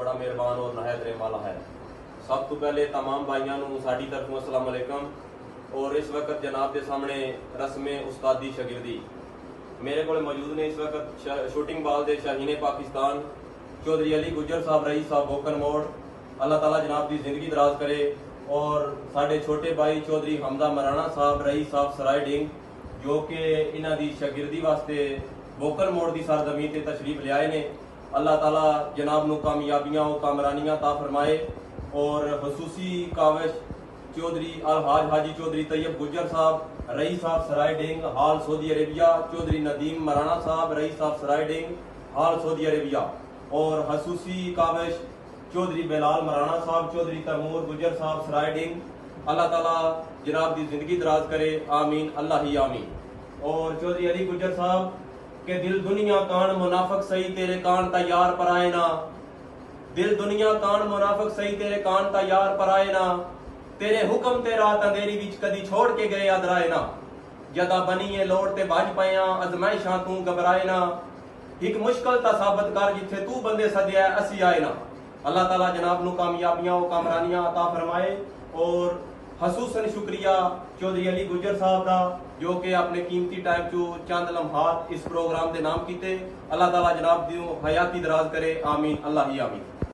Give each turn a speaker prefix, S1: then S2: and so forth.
S1: بڑا مہربان اور نہایت رحم والا ہے۔ سب تو پہلے تمام بھائیاں نوں ساڈی طرفوں السلام علیکم۔ اور اس وقت جناب دے سامنے رسم استادی شاگردی میرے کو موجود نے اس وقت شوٹنگ بال دے شاہین پاکستان چودھری علی گجر صاحب رئیس صاحب بوکن موڑ، اللہ تعالیٰ جناب دی زندگی دراز کرے۔ اور ساڈے چھوٹے بھائی چودھری حمزہ مرانا صاحب رئیس صاحب سرائے ڈنگ جو کہ انہاں دی شاگردی واسطے بوکن موڑ دی سرزمین تے تشریف لے آئے نے، اللہ تعالیٰ جناب نو کامیابیاں و کامرانیاں عطا فرمائے۔ اور خصوصی کاوش چودھری الحاج حاجی چودھری طیب گجر صاحب رئیس صاحب سرائے ڈنگ حال سعودی عربیہ، چودھری ندیم مرانا صاحب رئیس صاحب سرائے ڈنگ حال سعودی عربیہ، اور خصوصی کاوش چودھری بلال مرانا صاحب چودھری تیمور گجر صاحب سرائے ڈنگ، اللہ تعالیٰ جناب دی زندگی دراز کرے، آمین اللہ ہی آمین۔ اور چودھری علی گجر صاحب کہ دل دنیا کان منافق سہی تیرے کان تا یار پر آئے نا، دل دنیا کان منافق سہی تیرے کان تا یار پر آئے نا، تیرے حکم تے رات اندھیری وچ کدی چھوڑ کے گئے ادرائے نا، جدا بنی ہے لوڑ تے بھج پیاں ازمائشاں تو گھبرائے نا، ایک مشکل تا ثابت کر جتھے تو بندے سدیا ہے اسی آئے نا، اللہ تعالیٰ جناب نو کامیابیاں و کامرانیاں عطا فرمائے۔ اور خصوصاً شکریہ چودھری علی گجر صاحب دا جو کہ اپنے قیمتی ٹائم چو چند لمحات اس پروگرام دے نام کیتے، اللہ تعالیٰ جناب دیو حیاتی دراز کرے، آمین اللہ ہی آمین۔